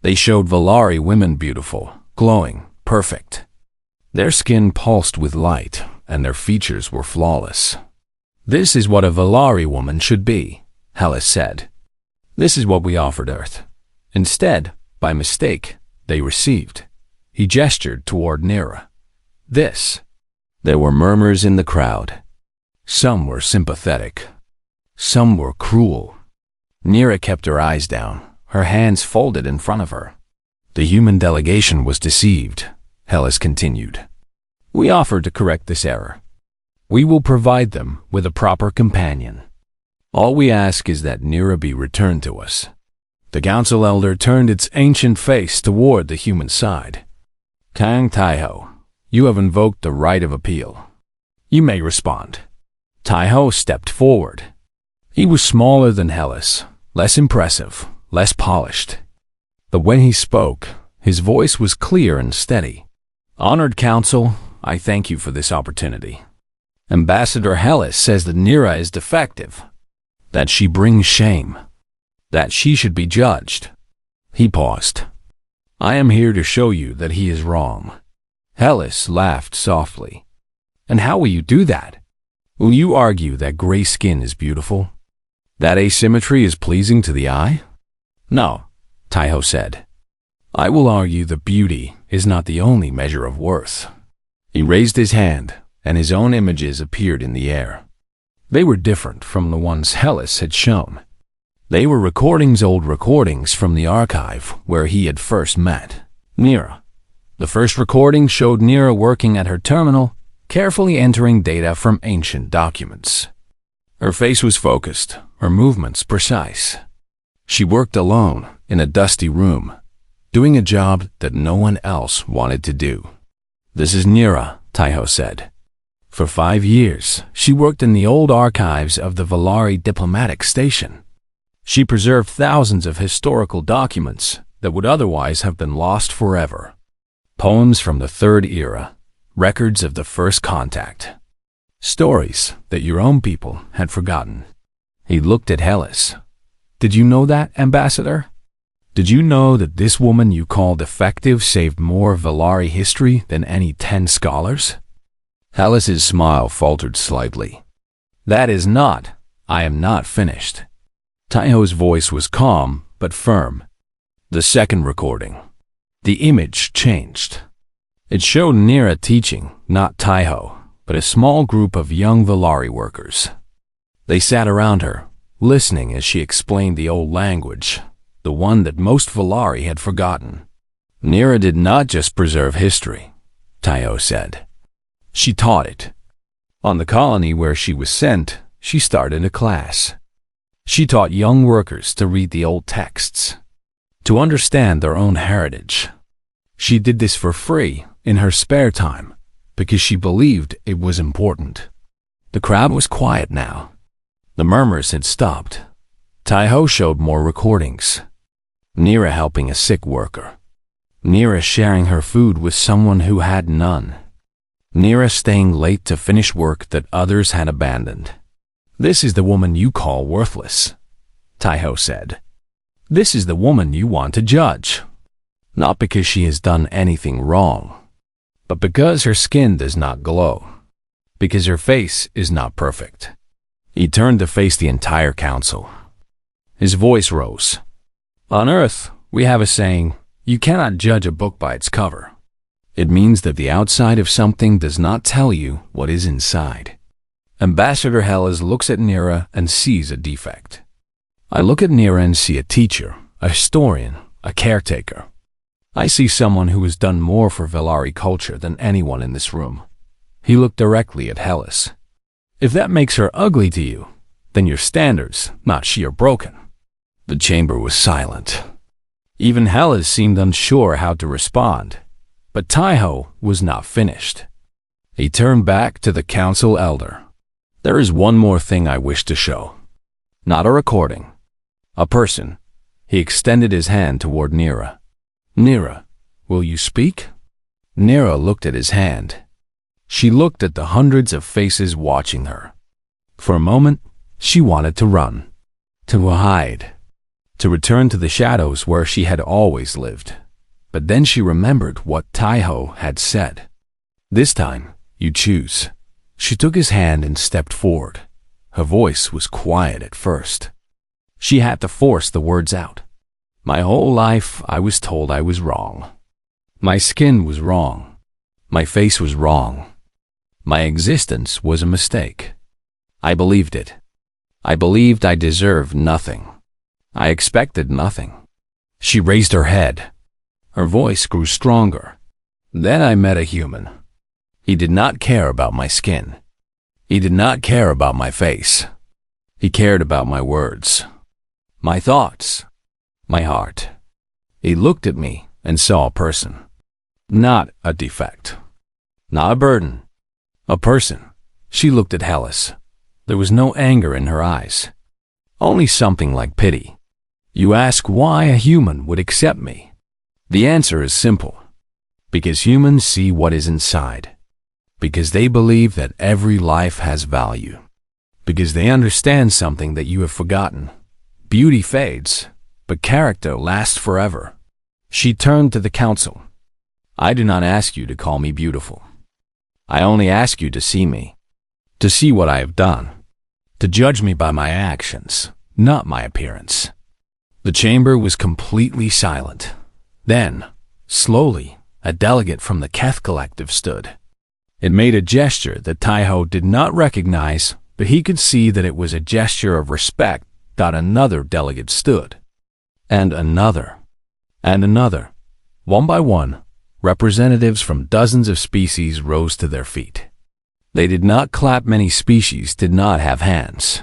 They showed Valari women beautiful, glowing, perfect. Their skin pulsed with light, and their features were flawless. This is what a Valari woman should be, Hellas said. This is what we offered Earth. Instead, by mistake, they received. He gestured toward Nira. This. There were murmurs in the crowd. Some were sympathetic. Some were cruel. Nira kept her eyes down, her hands folded in front of her. The human delegation was deceived, Hellas continued. We offered to correct this error. We will provide them with a proper companion. All we ask is that Nira be returned to us. The Council Elder turned its ancient face toward the human side. Kang Taiho, you have invoked the right of appeal. You may respond. Taiho stepped forward. He was smaller than Hellas, less impressive, less polished. But when he spoke, His voice was clear and steady. "Honored Council, I thank you for this opportunity. Ambassador Hellas says that Nira is defective, that she brings shame, that she should be judged." He paused. "I am here to show you that he is wrong." Hellas laughed softly. "And how will you do that? Will you argue that gray skin is beautiful? That asymmetry is pleasing to the eye?" "No," Taiho said. "I will argue that beauty is not the only measure of worth." He raised his hand, and his own images appeared in the air. They were different from the ones Hellas had shown. They were old recordings from the archive where he had first met Nira. The first recording showed Nira working at her terminal, carefully entering data from ancient documents. Her face was focused, her movements precise. She worked alone in a dusty room, doing a job that no one else wanted to do. "This is Nira," Taiho said. For 5 years, she worked in the old archives of the Valari diplomatic station. She preserved thousands of historical documents that would otherwise have been lost forever. Poems from the Third Era, records of the First Contact, stories that your own people had forgotten. He looked at Hellas. "Did you know that, Ambassador? Did you know that this woman you call defective saved more Valari history than any 10 scholars? Hellas's smile faltered slightly. "That is not. I am not finished." Taiho's voice was calm but firm. The second recording. The image changed. It showed Nira teaching, not Taiho, but a small group of young Valari workers. They sat around her, listening as she explained the old language, the one that most Valari had forgotten. Nira did not just preserve history, Taiho said. She taught it. On the colony where she was sent, she started a class. She taught young workers to read the old texts, to understand their own heritage. She did this for free, in her spare time, because she believed it was important. The crowd was quiet now. The murmurs had stopped. Taiho showed more recordings. Nira helping a sick worker. Nira sharing her food with someone who had none. Nira staying late to finish work that others had abandoned. "This is the woman you call worthless," Taiho said. "This is the woman you want to judge. Not because she has done anything wrong, but because her skin does not glow, because her face is not perfect." He turned to face the entire council. His voice rose. "On Earth, we have a saying, you cannot judge a book by its cover. It means that the outside of something does not tell you what is inside." Ambassador Hellas looks at Nira and sees a defect. I look at Nira and see a teacher, a historian, a caretaker. I see someone who has done more for Valari culture than anyone in this room. He looked directly at Hellas. "If that makes her ugly to you, then your standards, not she, are broken." The chamber was silent. Even Hellas seemed unsure how to respond, but Taiho was not finished. He turned back to the council elder. "There is one more thing I wish to show. Not a recording. A person." He extended his hand toward Nira. "Nira, will you speak?" Nira looked at his hand. She looked at the hundreds of faces watching her. For a moment, she wanted to run, to hide, to return to the shadows where she had always lived. But then she remembered what Taiho had said. "This time, you choose." She took his hand and stepped forward. Her voice was quiet at first. She had to force the words out. "My whole life, I was told I was wrong. My skin was wrong. My face was wrong. My existence was a mistake. I believed it. I believed I deserved nothing. I expected nothing." She raised her head. Her voice grew stronger. "Then I met a human. He did not care about my skin. He did not care about my face. He cared about my words, my thoughts, my heart. He looked at me and saw a person. Not a defect. Not a burden. A person." She looked at Hellas. There was no anger in her eyes. Only something like pity. "You ask why a human would accept me. The answer is simple. Because humans see what is inside. Because they believe that every life has value. Because they understand something that you have forgotten. Beauty fades, but character lasts forever. She turned to the council. I do not ask you to call me beautiful. I only ask you to see me. To see what I have done. To judge me by my actions, not my appearance. The chamber was completely silent. Then, slowly, a delegate from the Keth Collective stood. It made a gesture that Taiho did not recognize, but he could see that it was a gesture of respect. Another delegate stood. And another. And another. One by one, representatives from dozens of species rose to their feet. They did not clap. Many species did not have hands.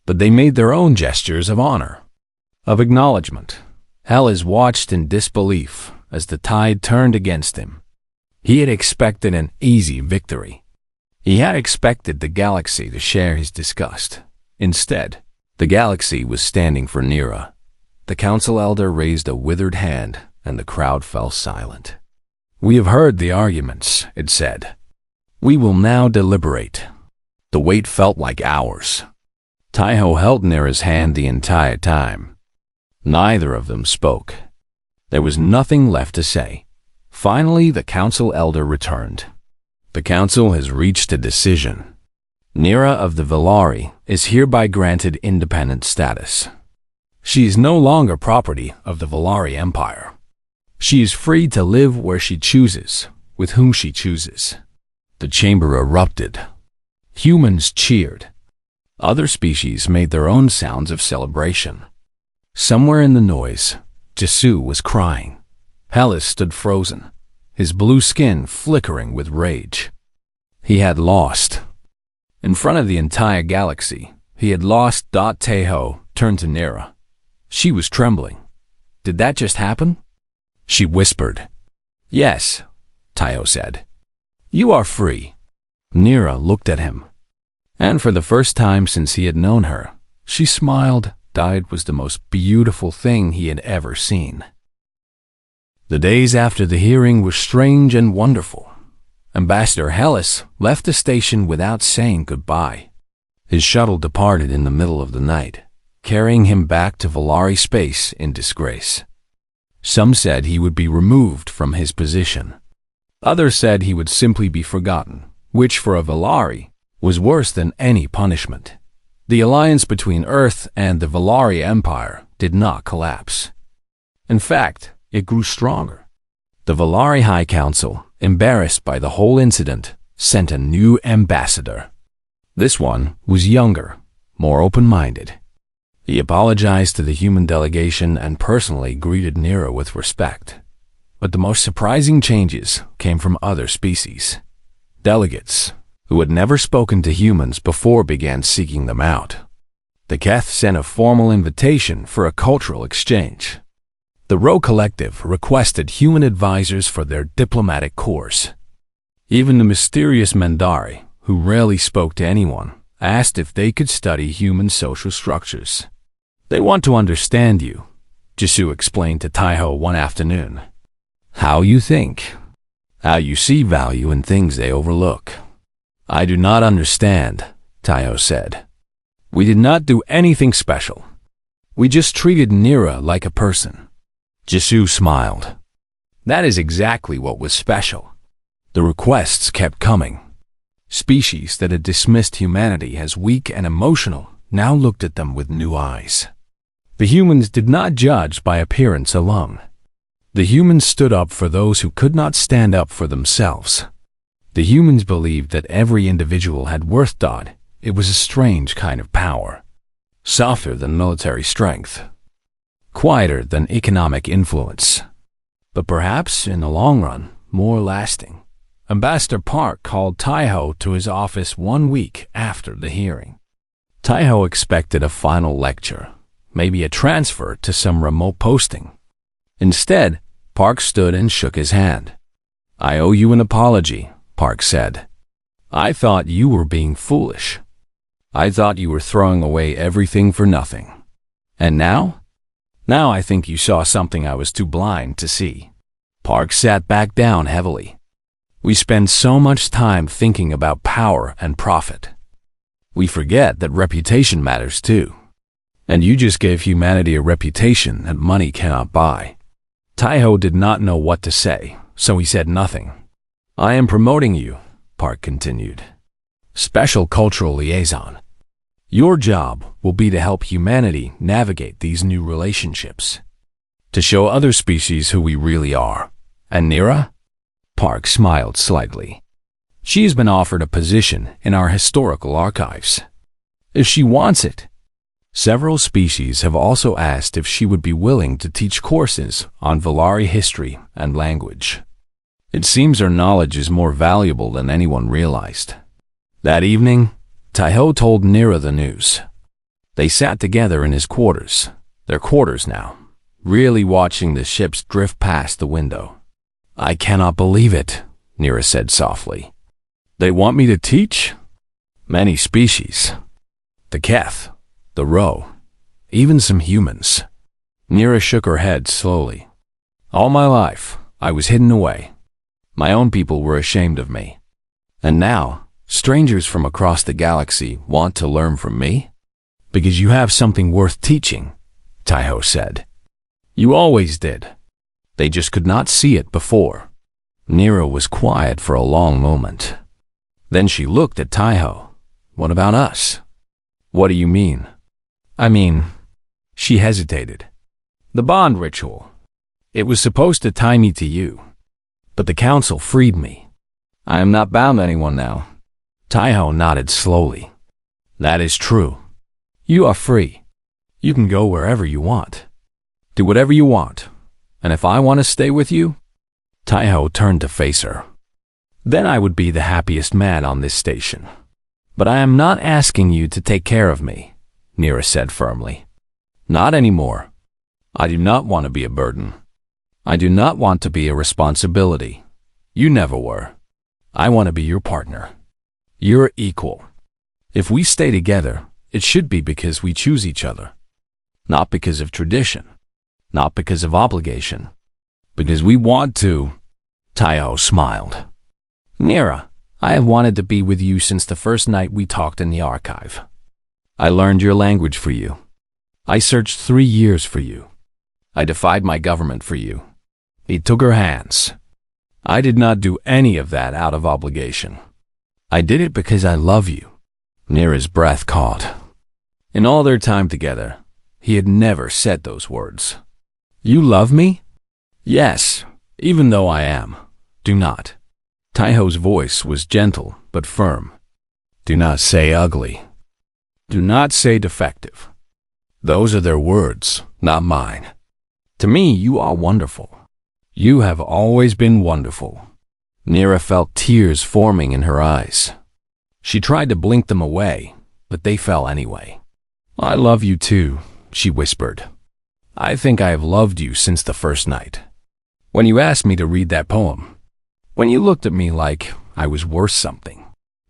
But they made their own gestures of honor, of acknowledgement. Hellas watched in disbelief as the tide turned against him. He had expected an easy victory. He had expected the galaxy to share his disgust. Instead, the galaxy was standing for Nira. The council elder raised a withered hand, and the crowd fell silent. We have heard the arguments, it said. We will now deliberate. The wait felt like hours. Taiho held Nira's hand the entire time. Neither of them spoke. There was nothing left to say. Finally, the council elder returned. The council has reached a decision. Nira of the Velari is hereby granted independent status. She is no longer property of the Velari Empire. She is free to live where she chooses, with whom she chooses. The chamber erupted. Humans cheered. Other species made their own sounds of celebration. Somewhere in the noise, Jesu was crying. Hellas stood frozen, his blue skin flickering with rage. He had lost. In front of the entire galaxy, he had lost. Taiho turned to Nira. She was trembling. Did that just happen? She whispered. Yes, Taiho said. You are free. Nira looked at him. And for the first time since he had known her, she smiled. It was the most beautiful thing he had ever seen. The days after the hearing were strange and wonderful. Ambassador Hellas left the station without saying goodbye. His shuttle departed in the middle of the night, carrying him back to Velari space in disgrace. Some said he would be removed from his position. Others said he would simply be forgotten, which for a Velari was worse than any punishment. The alliance between Earth and the Velari Empire did not collapse. In fact, it grew stronger. The Velari High Council, embarrassed by the whole incident, sent a new ambassador. This one was younger, more open-minded. He apologized to the human delegation and personally greeted Nira with respect. But the most surprising changes came from other species. Delegates who had never spoken to humans before began seeking them out. The Keth sent a formal invitation for a cultural exchange. The Rho Collective requested human advisors for their diplomatic corps. Even the mysterious Mandari, who rarely spoke to anyone, asked if they could study human social structures. They want to understand you, Jesu explained to Taiho one afternoon. How you think, how you see value in things they overlook. I do not understand, Taiho said. We did not do anything special. We just treated Nira like a person. Jesu smiled. That is exactly what was special. The requests kept coming. Species that had dismissed humanity as weak and emotional now looked at them with new eyes. The humans did not judge by appearance alone. The humans stood up for those who could not stand up for themselves. The humans believed that every individual had worth. It was a strange kind of power. Softer than military strength. Quieter than economic influence. But perhaps, in the long run, more lasting. Ambassador Park called Taiho to his office 1 week after the hearing. Taiho expected a final lecture, maybe a transfer to some remote posting. Instead, Park stood and shook his hand. I owe you an apology, Park said. I thought you were being foolish. I thought you were throwing away everything for nothing. And now? Now I think you saw something I was too blind to see. Park sat back down heavily. We spend so much time thinking about power and profit. We forget that reputation matters too. And you just gave humanity a reputation that money cannot buy. Taiho did not know what to say, so he said nothing. I am promoting you, Park continued. Special cultural liaison. Your job will be to help humanity navigate these new relationships, to show other species who we really are. And Nira? Park smiled slightly. She has been offered a position in our historical archives. If she wants it. Several species have also asked if she would be willing to teach courses on Valari history and language. It seems her knowledge is more valuable than anyone realized. That evening, Taiho told Nira the news. They sat together in his quarters, their quarters now, really watching the ships drift past the window. I cannot believe it, Nira said softly. They want me to teach? Many species. The Keth, the Ro, even some humans. Nira shook her head slowly. All my life, I was hidden away. My own people were ashamed of me. And now, strangers from across the galaxy want to learn from me? Because you have something worth teaching, Taiho said. You always did. They just could not see it before. Nira was quiet for a long moment. Then she looked at Taiho. What about us? What do you mean? I mean, she hesitated. The bond ritual. It was supposed to tie me to you. But the council freed me. I am not bound to anyone now. Taiho nodded slowly. That is true. You are free. You can go wherever you want. Do whatever you want. And if I want to stay with you? Taiho turned to face her. Then I would be the happiest man on this station. But I am not asking you to take care of me, Nira said firmly. Not anymore. I do not want to be a burden. I do not want to be a responsibility. You never were. I want to be your partner. You're equal. If we stay together, it should be because we choose each other. Not because of tradition. Not because of obligation. Because we want to. Taiho smiled. Nira, I have wanted to be with you since the first night we talked in the archive. I learned your language for you. I searched 3 years for you. I defied my government for you. He took her hands. I did not do any of that out of obligation. I did it because I love you. Nira's breath caught. In all their time together, he had never said those words. You love me? Yes, even though I am. Do not. Taiho's voice was gentle but firm. Do not say ugly. Do not say defective. Those are their words, not mine. To me, you are wonderful. You have always been wonderful. Nira felt tears forming in her eyes. She tried to blink them away, but they fell anyway. I love you too, she whispered. I think I have loved you since the first night. When you asked me to read that poem, when you looked at me like I was worth something.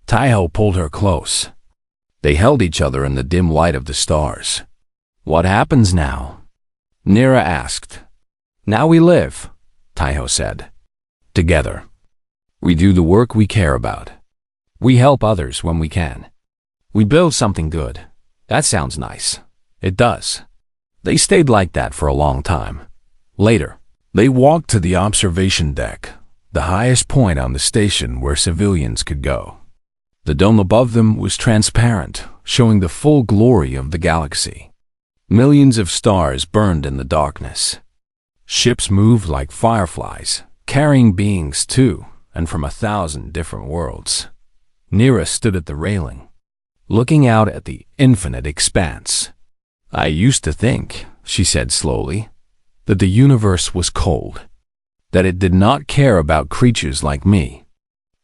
Taiho pulled her close. They held each other in the dim light of the stars. What happens now? Nira asked. Now we live, Taiho said. Together. We do the work we care about. We help others when we can. We build something good. That sounds nice. It does. They stayed like that for a long time. Later, they walked to the observation deck, the highest point on the station where civilians could go. The dome above them was transparent, showing the full glory of the galaxy. Millions of stars burned in the darkness. Ships moved like fireflies, carrying beings to and from 1,000 different worlds. Nira stood at the railing, looking out at the infinite expanse. I used to think, she said slowly, that the universe was cold, that it did not care about creatures like me,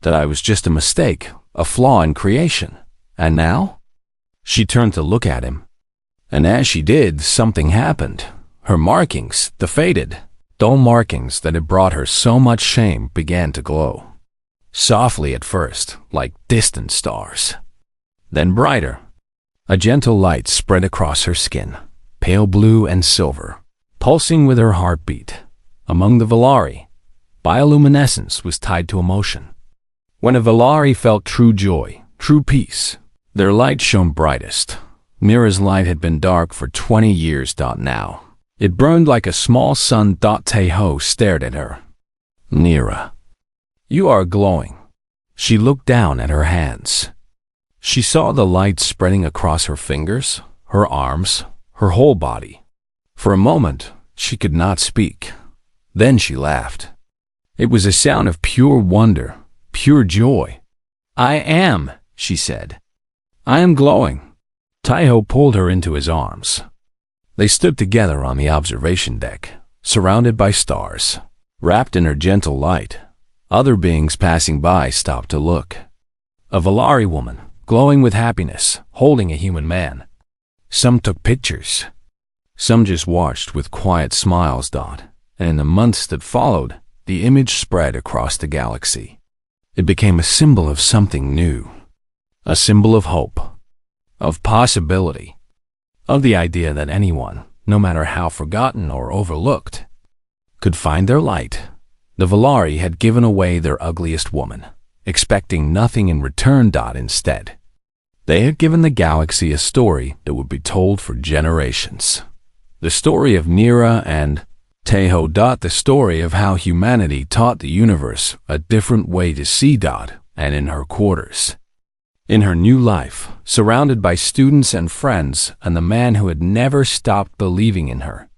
that I was just a mistake, a flaw in creation. And now? She turned to look at him. And as she did, something happened. Her markings, the faded, dull markings that had brought her so much shame, began to glow. Softly at first, like distant stars. Then brighter. A gentle light spread across her skin, pale blue and silver, pulsing with her heartbeat. Among the Valari, Bioluminescence was tied to emotion. When a Valari felt true joy, true peace, their light shone brightest. Mira's light had been dark for 20 years. Now, it burned like a small sun. Teho stared at her. Nira, you are glowing. She looked down at her hands. She saw the light spreading across her fingers, her arms, her whole body. For a moment, she could not speak. Then she laughed. It was a sound of pure wonder, pure joy. I am, she said. I am glowing. Taiho pulled her into his arms. They stood together on the observation deck, surrounded by stars, wrapped in her gentle light. Other beings passing by stopped to look. A Valari woman, glowing with happiness, holding a human man. Some took pictures. Some just watched with quiet smiles. And in the months that followed, the image spread across the galaxy. It became a symbol of something new. A symbol of hope, of possibility, of the idea that anyone, no matter how forgotten or overlooked, could find their light. The Valari had given away their ugliest woman, expecting nothing in return. Instead, they had given the galaxy a story that would be told for generations. The story of Nira and Teho. The story of how humanity taught the universe a different way to see. And in her quarters, in her new life, surrounded by students and friends and the man who had never stopped believing in her,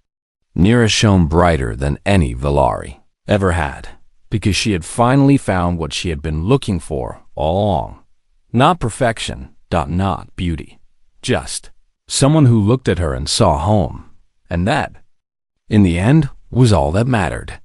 Nira shone brighter than any Valari ever had, because she had finally found what she had been looking for all along. Not perfection, not beauty, just someone who looked at her and saw home. And that, in the end, was all that mattered.